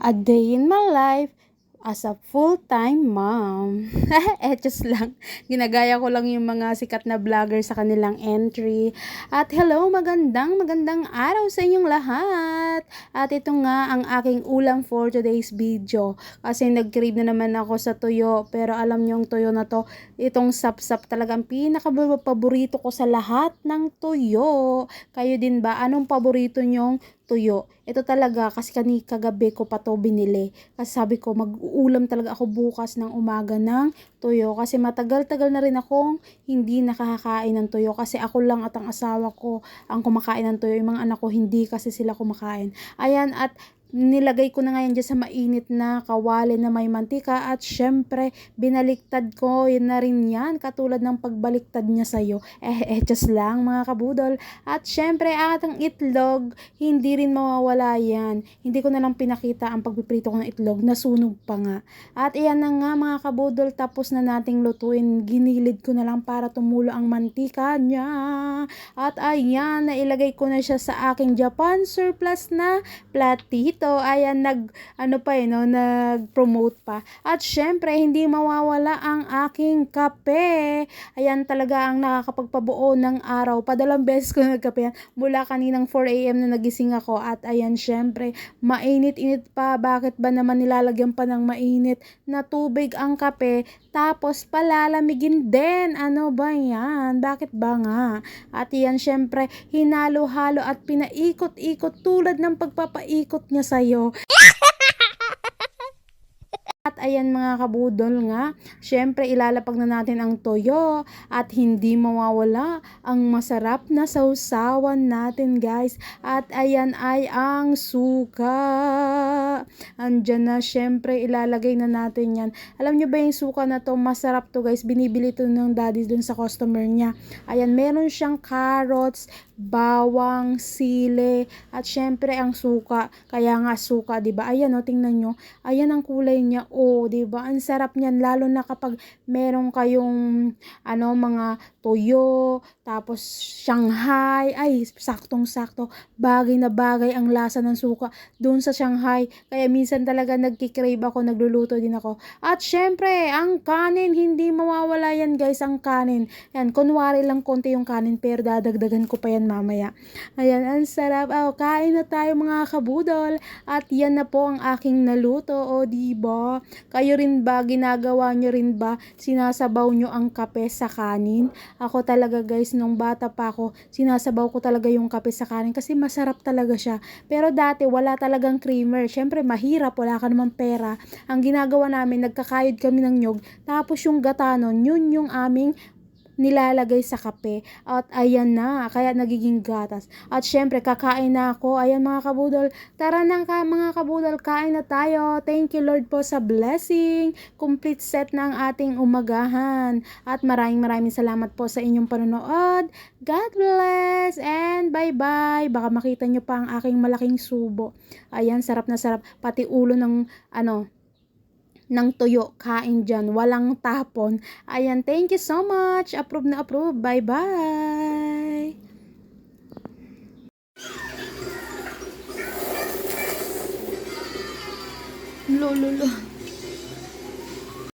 A day in my life as a full-time mom. Just lang. Ginagaya ko lang yung mga sikat na vlogger sa kanilang entry. At hello, magandang araw sa inyong lahat. At ito nga ang aking ulam for today's video. Kasi nag-crave na naman ako sa tuyo. Pero alam niyo yung tuyo na to, itong sapsap talagang pinaka-paborito ko sa lahat ng tuyo. Kayo din ba? Anong paborito nyong tuyo? Ito talaga kasi kagabi ko pa to binili. Kasi sabi ko mag-uulam talaga ako bukas ng umaga ng tuyo. Kasi matagal-tagal na rin akong hindi nakakakain ng tuyo. Kasi ako lang at ang asawa ko ang kumakain ng tuyo. Yung mga anak ko hindi kasi sila kumakain. Ayan, at nilagay ko na ngayon dyan sa mainit na kawali na may mantika at syempre binaliktad ko yun na rin yan katulad ng pagbaliktad niya sa'yo. Just lang mga kabudol. At syempre atang itlog, hindi rin mawawala yan. Hindi ko na lang pinakita ang pagpiprito ko ng itlog, nasunog pa nga. At iyan na nga mga kabudol, tapos na nating lutuin. Ginilid ko na lang para tumulo ang mantika niya. At ayan, nailagay ko na siya sa aking Japan surplus na platito. Ayan, nag-promote pa. At syempre, hindi mawawala ang aking kape. Ayan talaga ang nakakapagpabuo ng araw. Padalang beses ko nagkape yan. Mula kaninang 4 AM na nagising ako. At ayan, syempre, mainit-init pa. Bakit ba naman nilalagyan pa ng mainit na tubig ang kape? Tapos palalamigin din. Ano ba yan? Bakit ba nga? At yan, syempre, hinalo-halo at pinaikot-ikot tulad ng pagpapaikot niya sa'yo. At ayan mga kabudol nga, syempre ilalapag na natin ang toyo at hindi mawawala ang masarap na sausawan natin guys. At ayan ay ang suka. Andyan na, syempre ilalagay na natin yan. Alam nyo ba yung suka na to, masarap to guys. Binibili to ng daddy dun sa customer niya. Ayan, meron siyang carrots, bawang, sili, at syempre ang suka. Kaya nga suka, 'di ba? Ayan, tingnan nyo. Ayan ang kulay niya. Oh, 'di ba? Ang sarap niyan lalo na kapag meron kayong mga toyo, tapos Shanghai. Ay, saktong-sakto. Bagay na bagay ang lasa ng suka doon sa Shanghai. Kaya minsan talaga nagki-crave ako, nagluluto din ako. At syempre, ang kanin, hindi mawawala yan guys, ang kanin. Yan, kunwari lang konti yung kanin pero dadagdagan ko pa yan mamaya. Ayan, ang sarap. Oh, kain na tayo mga kabudol. At yan na po ang aking naluto. O, diba? Kayo rin ba, ginagawa nyo rin ba, sinasabaw nyo ang kape sa kanin? Ako talaga guys, nung bata pa ako, sinasabaw ko talaga yung kape sa kanin kasi masarap talaga siya. Pero dati, wala talagang creamer. Syempre, mahirap, wala ka naman pera. Ang ginagawa namin, nagkakayod kami ng nyog. Tapos yung gatanon, yun yung aming nilalagay sa kape. At ayan na, kaya nagiging gatas. At syempre, kakain na ako. Ayan mga kabudol, tara na mga kabudol, kain na tayo. Thank you Lord po sa blessing. Complete set na ang ating umagahan. At maraming salamat po sa inyong panonood. God bless and bye-bye. Baka makita nyo pa ang aking malaking subo. Ayan, sarap na sarap. Pati ulo ng ng tuyo, kain dyan, walang tapon. Ayan, thank you so much. Approve na approve. Bye-bye. Lolo.